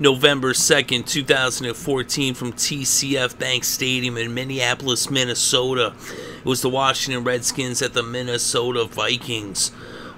November 2nd, 2014, from TCF Bank Stadium in Minneapolis, Minnesota. It was the Washington Redskins at the Minnesota Vikings.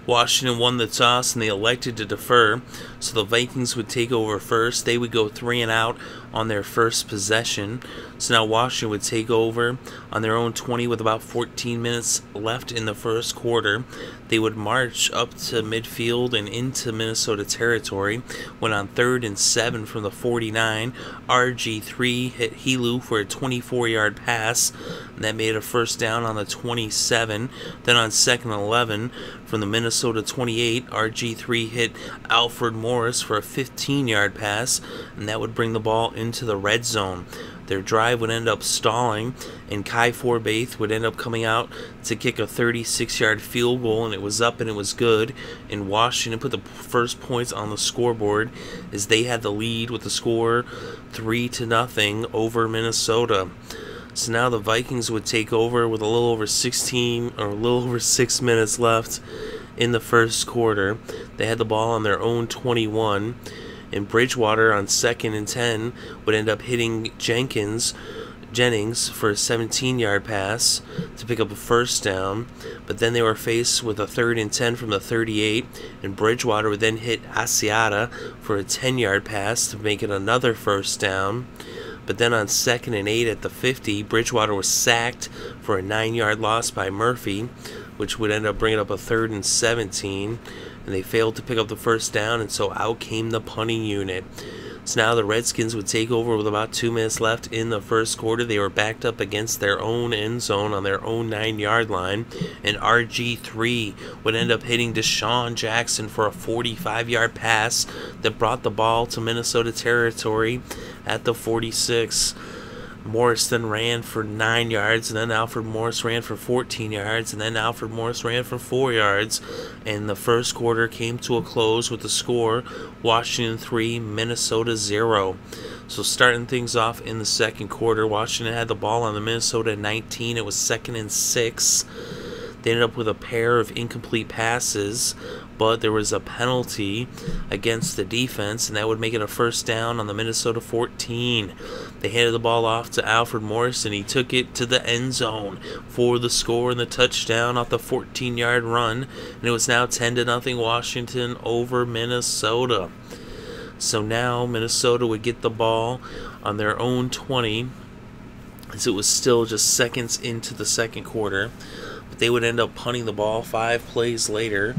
Washington won the toss and they elected to defer, so the Vikings would take over first. They would go 3 and out on their first possession. So now Washington would take over on their own 20 with about 14 minutes left in the first quarter. They would march up to midfield and into Minnesota territory. When on 3rd and 7 from the 49, RG3 hit Helu for a 24-yard pass, and that made a first down on the 27. Then on 2nd and 11 from the Minnesota 28, RG3 hit Alfred for a 15-yard pass, and that would bring the ball into the red zone. Their drive would end up stalling, and Forbath would end up coming out to kick a 36-yard field goal, and it was up and it was good. And Washington put the first points on the scoreboard as they had the lead with the score 3-0 over Minnesota. So now the Vikings would take over with a little over 6 minutes left in the first quarter. They had the ball on their own 21. And Bridgewater on 2nd and 10 would end up hitting Jennings for a 17-yard pass to pick up a first down. But then they were faced with a 3rd and 10 from the 38, and Bridgewater would then hit Asiata for a 10-yard pass to make it another first down. But then on 2nd and 8 at the 50, Bridgewater was sacked for a 9-yard loss by Murphy, which would end up bringing up a 3rd and 17. And they failed to pick up the first down, and so out came the punting unit. So now the Redskins would take over with about 2 minutes left in the first quarter. They were backed up against their own end zone on their own 9-yard line, and RG3 would end up hitting DeSean Jackson for a 45-yard pass that brought the ball to Minnesota territory at the 46. Morris then ran for 9 yards, and then Alfred Morris ran for 14 yards, and then Alfred Morris ran for 4 yards. And the first quarter came to a close with the score Washington 3, Minnesota 0. So starting things off in the second quarter, Washington had the ball on the Minnesota 19. It was 2nd and 6. They ended up with a pair of incomplete passes, but there was a penalty against the defense, and that would make it a first down on the Minnesota 14. They handed the ball off to Alfred Morris, and he took it to the end zone for the score and the touchdown off the 14-yard run, and it was now 10-0 Washington over Minnesota. So now Minnesota would get the ball on their own 20, as it was still just seconds into the second quarter. But they would end up punting the ball 5 plays later.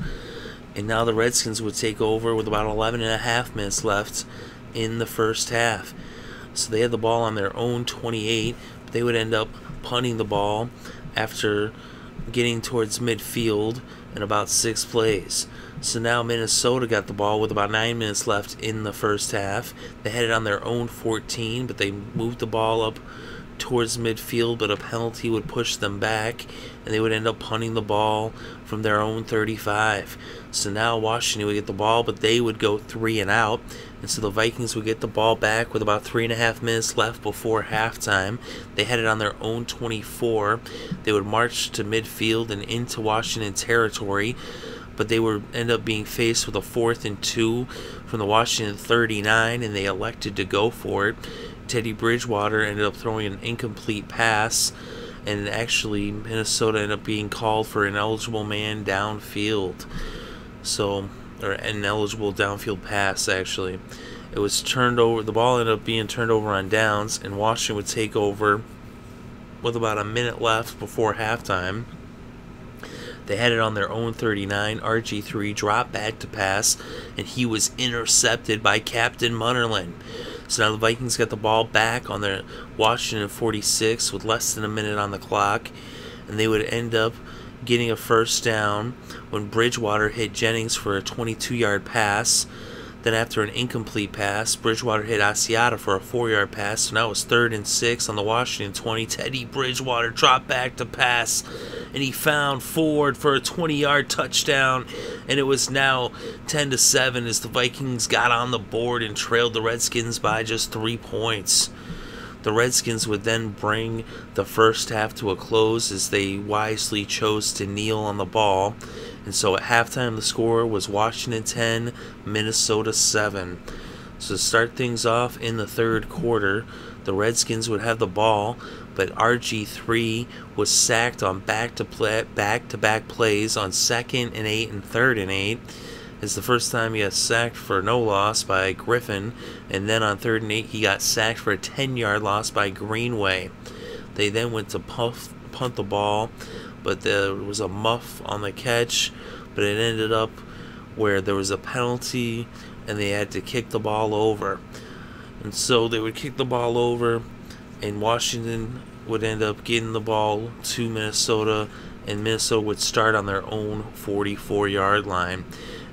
And now the Redskins would take over with about 11.5 minutes left in the first half. So they had the ball on their own 28. But they would end up punting the ball after getting towards midfield in about 6 plays. So now Minnesota got the ball with about 9 minutes left in the first half. They had it on their own 14, but they moved the ball up towards midfield, but a penalty would push them back, and they would end up punting the ball from their own 35. So now Washington would get the ball, but they would go 3 and out, and so the Vikings would get the ball back with about 3.5 minutes left before halftime. They had it on their own 24. They would march to midfield and into Washington territory, but they would end up being faced with a 4th and 2 from the Washington 39, and they elected to go for it. Teddy Bridgewater ended up throwing an incomplete pass, and actually Minnesota ended up being called for an ineligible man downfield. Or an ineligible downfield pass, actually. It was turned over, the ball ended up being turned over on downs, and Washington would take over with about a minute left before halftime. They had it on their own 39. RG3 dropped back to pass, and he was intercepted by Captain Munnerlyn. So now the Vikings got the ball back on their Washington 46 with less than a minute on the clock, and they would end up getting a first down when Bridgewater hit Jennings for a 22-yard pass. Then after an incomplete pass, Bridgewater hit Asiata for a 4-yard pass. So now it was 3rd and 6 on the Washington 20. Teddy Bridgewater dropped back to pass, and he found Ford for a 20-yard touchdown. And it was now 10-7 as the Vikings got on the board and trailed the Redskins by just 3 points. The Redskins would then bring the first half to a close as they wisely chose to kneel on the ball. And so at halftime, the score was Washington 10, Minnesota 7. So to start things off in the third quarter, the Redskins would have the ball, but RG3 was sacked on back-to-back plays on 2nd and 8 and 3rd and 8. It's the first time he got sacked for no loss by Griffin, and then on 3rd and 8 he got sacked for a 10-yard loss by Greenway. They then went to punt the ball, but there was a muff on the catch, but it ended up where there was a penalty and they had to kick the ball over. And so they would kick the ball over, and Washington would end up getting the ball to Minnesota, and Minnesota would start on their own 44-yard line.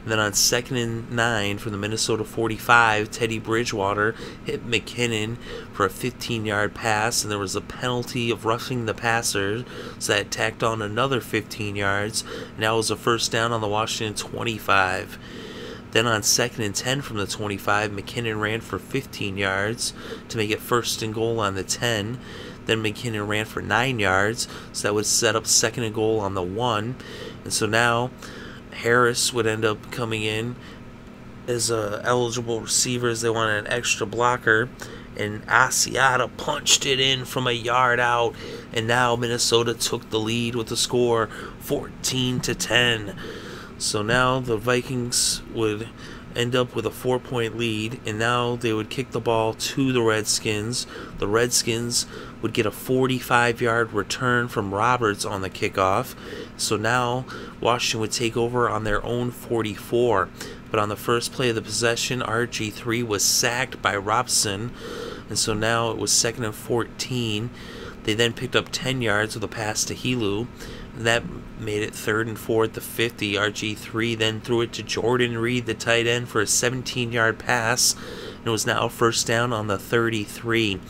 And then on 2nd and 9 from the Minnesota 45, Teddy Bridgewater hit McKinnon for a 15-yard pass, and there was a penalty of roughing the passer, so that tacked on another 15 yards, and that was a first down on the Washington 25. Then on 2nd and 10 from the 25, McKinnon ran for 15 yards to make it 1st and goal on the 10. Then McKinnon ran for 9 yards, so that would set up 2nd and goal on the 1. And so now Harris would end up coming in as a eligible receiver, as they wanted an extra blocker, and Asiata punched it in from a yard out, and now Minnesota took the lead with the score 14-10. So now the Vikings would end up with a 4-point lead, and now they would kick the ball to the Redskins. The Redskins would get a 45-yard return from Roberts on the kickoff. So now Washington would take over on their own 44. But on the first play of the possession, RG3 was sacked by Robson, and so now it was 2nd and 14. They then picked up 10 yards with a pass to Helu. That made it 3rd and 4 at the 50. RG3 then threw it to Jordan Reed, the tight end, for a 17-yard pass, and it was now 1st down on the 33.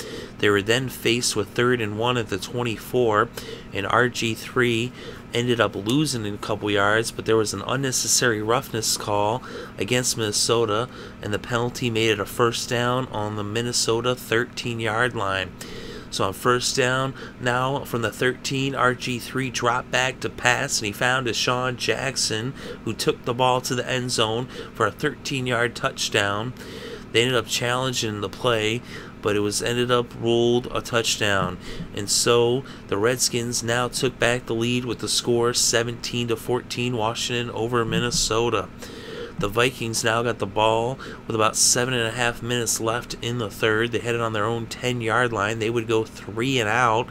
They were then faced with 3rd and 1 at the 24, and RG3 ended up losing a couple yards, but there was an unnecessary roughness call against Minnesota, and the penalty made it a 1st down on the Minnesota 13-yard line. So on 1st down, now from the 13, RG3 dropped back to pass, and he found DeSean Jackson, who took the ball to the end zone for a 13-yard touchdown. They ended up challenging the play, but it was ended up ruled a touchdown. And so the Redskins now took back the lead with the score 17-14, Washington over Minnesota. The Vikings now got the ball with about 7.5 minutes left in the third. They had it on their own 10-yard line. They would go 3 and out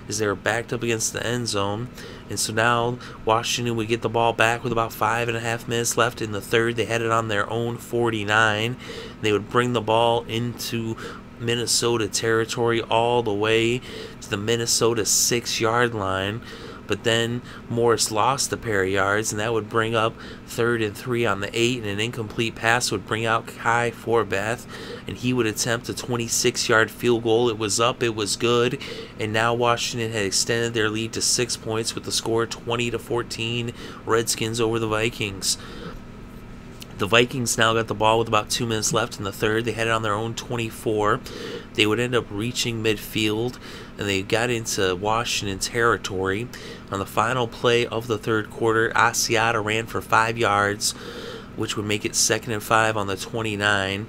as they were backed up against the end zone. And so now Washington would get the ball back with about 5.5 minutes left in the third. They had it on their own 49. They would bring the ball into Minnesota territory all the way to the Minnesota 6-yard line. But then Morris lost a pair of yards, and that would bring up 3rd and 3 on the 8, and an incomplete pass would bring out Kai Forbath, and he would attempt a 26-yard field goal. It was up, it was good, and now Washington had extended their lead to 6 points with the score 20-14, Redskins over the Vikings. The Vikings now got the ball with about 2 minutes left in the third. They had it on their own 24. They would end up reaching midfield, and they got into Washington territory. On the final play of the third quarter, Asiata ran for 5 yards, which would make it 2nd and 5 on the 29.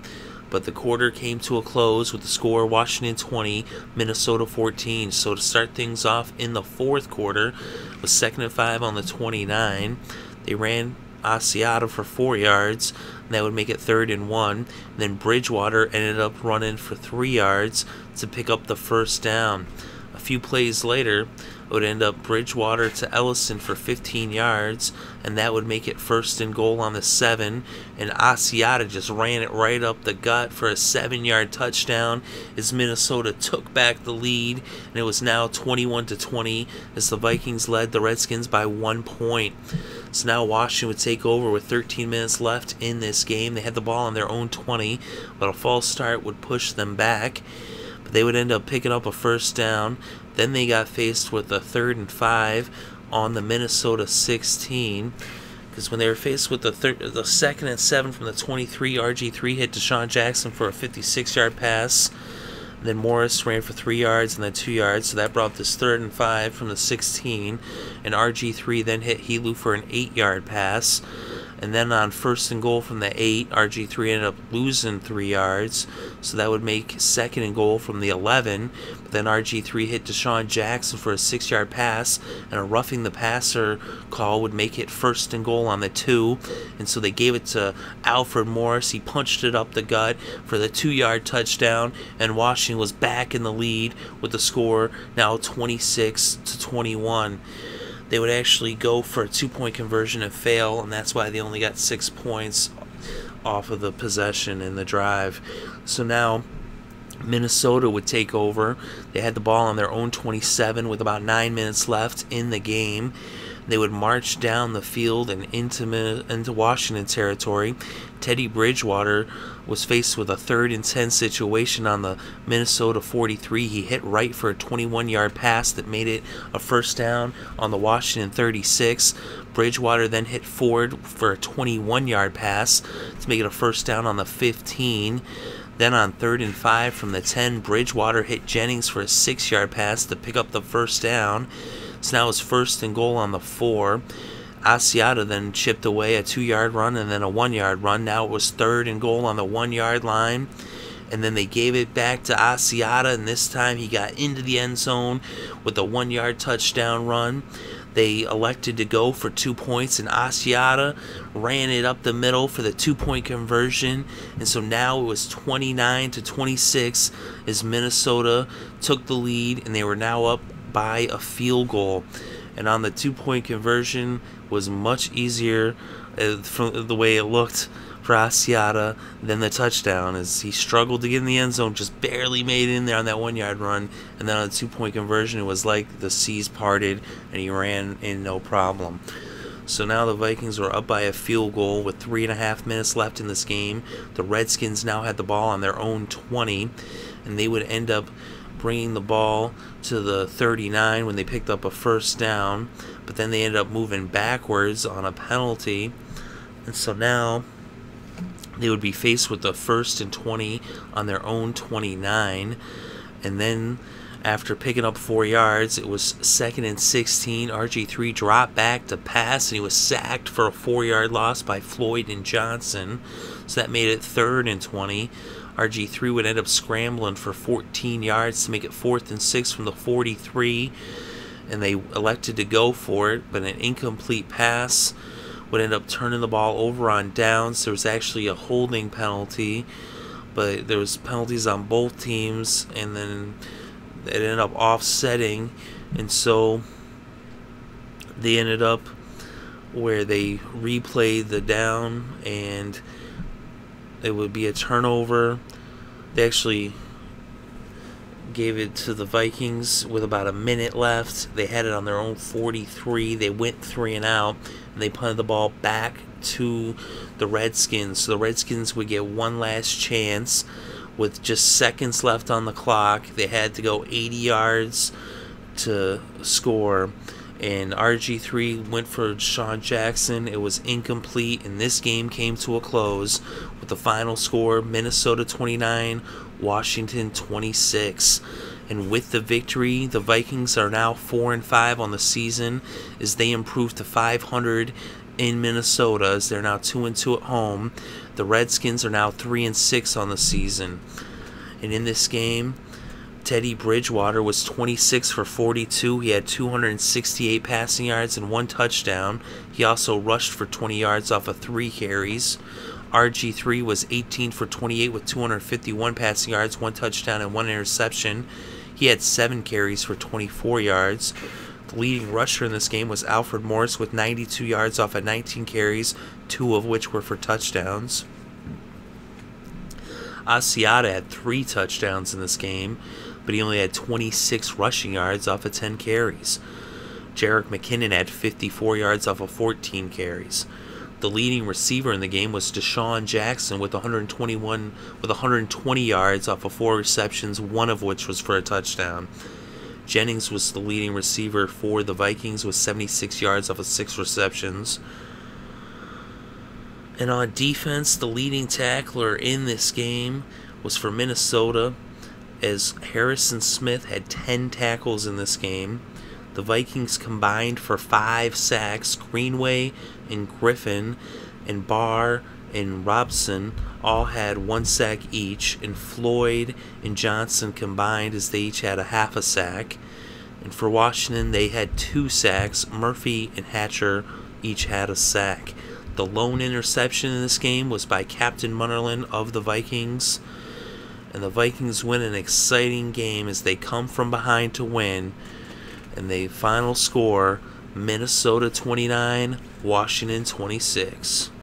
But the quarter came to a close with the score Washington 20, Minnesota 14. So to start things off in the fourth quarter, with 2nd and 5 on the 29, they ran Asiata for 4 yards, and that would make it 3rd and 1. And then Bridgewater ended up running for 3 yards to pick up the 1st down. A few plays later, it would end up Bridgewater to Ellison for 15 yards, and that would make it 1st and goal on the 7. And Asiata just ran it right up the gut for a 7-yard touchdown as Minnesota took back the lead, and it was now 21-20 as the Vikings led the Redskins by 1 point. So now Washington would take over with 13 minutes left in this game. They had the ball on their own 20, but a false start would push them back. But they would end up picking up a 1st down. Then they got faced with a 3rd and 5 on the Minnesota 16. Because when they were faced with the 2nd and 7 from the 23, RG3 hit DeSean Jackson for a 56-yard pass. Then Morris ran for 3 yards and then 2 yards, so that brought this 3rd and 5 from the 16. And RG3 then hit Helu for an 8-yard pass. And then on 1st and goal from the 8, RG3 ended up losing 3 yards. So that would make 2nd and goal from the 11. But then RG3 hit DeSean Jackson for a 6-yard pass. And a roughing the passer call would make it 1st and goal on the 2. And so they gave it to Alfred Morris. He punched it up the gut for the 2-yard touchdown. And Washington was back in the lead with the score now 26-21. They would actually go for a 2-point conversion and fail, and that's why they only got 6 points off of the possession in the drive. So now Minnesota would take over. They had the ball on their own 27 with about 9 minutes left in the game. They would march down the field and into Washington territory. Teddy Bridgewater was faced with a 3rd and 10 situation on the Minnesota 43. He hit right for a 21-yard pass that made it a 1st down on the Washington 36. Bridgewater then hit Ford for a 21-yard pass to make it a 1st down on the 15. Then on 3rd and 5 from the 10, Bridgewater hit Jennings for a 6-yard pass to pick up the 1st down. So now it's 1st and goal on the 4. Asiata then chipped away a 2-yard run and then a 1-yard run. Now it was 3rd and goal on the 1-yard line. And then they gave it back to Asiata, and this time he got into the end zone with a 1-yard touchdown run. They elected to go for 2 points, and Asiata ran it up the middle for the 2-point conversion. And so now it was 29-26 as Minnesota took the lead, and they were now up by a field goal. And on the 2-point conversion was much easier from the way it looked for Asiata than the touchdown, as he struggled to get in the end zone, just barely made it in there on that 1-yard run. And then on the 2-point conversion, it was like the seas parted and he ran in no problem. So now the Vikings were up by a field goal with 3.5 minutes left in this game. The Redskins now had the ball on their own 20, and they would end up bringing the ball to the 39 when they picked up a 1st down, but then they ended up moving backwards on a penalty. And so now they would be faced with the 1st and 20 on their own 29. And then after picking up 4 yards, it was 2nd and 16. RG3 dropped back to pass, and he was sacked for a 4-yard loss by Floyd and Johnson. So that made it 3rd and 20. RG3 would end up scrambling for 14 yards to make it 4th and 6 from the 43. And they elected to go for it, but an incomplete pass would end up turning the ball over on downs. There was actually a holding penalty, but there was penalties on both teams, and then it ended up offsetting, and so they ended up where they replayed the down, and it would be a turnover. They actually gave it to the Vikings with about a minute left. They had it on their own 43. They went 3 and out, and they punted the ball back to the Redskins. So the Redskins would get one last chance with just seconds left on the clock. They had to go 80 yards to score, and RG3 went for DeSean Jackson. It was incomplete, and this game came to a close with the final score: Minnesota 29, Washington 26. And with the victory, the Vikings are now 4-5 on the season as they improve to 500 in Minnesota, as they're now 2-2 at home. The Redskins are now 3-6 on the season. And in this game, Teddy Bridgewater was 26 for 42. He had 268 passing yards and 1 touchdown. He also rushed for 20 yards off of 3 carries. RG3 was 18 for 28 with 251 passing yards, 1 touchdown, and 1 interception. He had 7 carries for 24 yards. The leading rusher in this game was Alfred Morris with 92 yards off of 19 carries, 2 of which were for touchdowns. Asiata had 3 touchdowns in this game, but he only had 26 rushing yards off of 10 carries. Jerrick McKinnon had 54 yards off of 14 carries. The leading receiver in the game was DeSean Jackson with 120 yards off of 4 receptions, 1 of which was for a touchdown. Jennings was the leading receiver for the Vikings with 76 yards off of 6 receptions. And on defense, the leading tackler in this game was for Minnesota, as Harrison Smith had 10 tackles in this game. The Vikings combined for 5 sacks. Greenway and Griffin and Barr and Robson all had 1 sack each, and Floyd and Johnson combined as they each had a half a sack. And for Washington, they had 2 sacks. Murphy and Hatcher each had a sack. The lone interception in this game was by Captain Munnerlyn of the Vikings. And the Vikings win an exciting game as they come from behind to win. And the final score, Minnesota 29, Washington 26.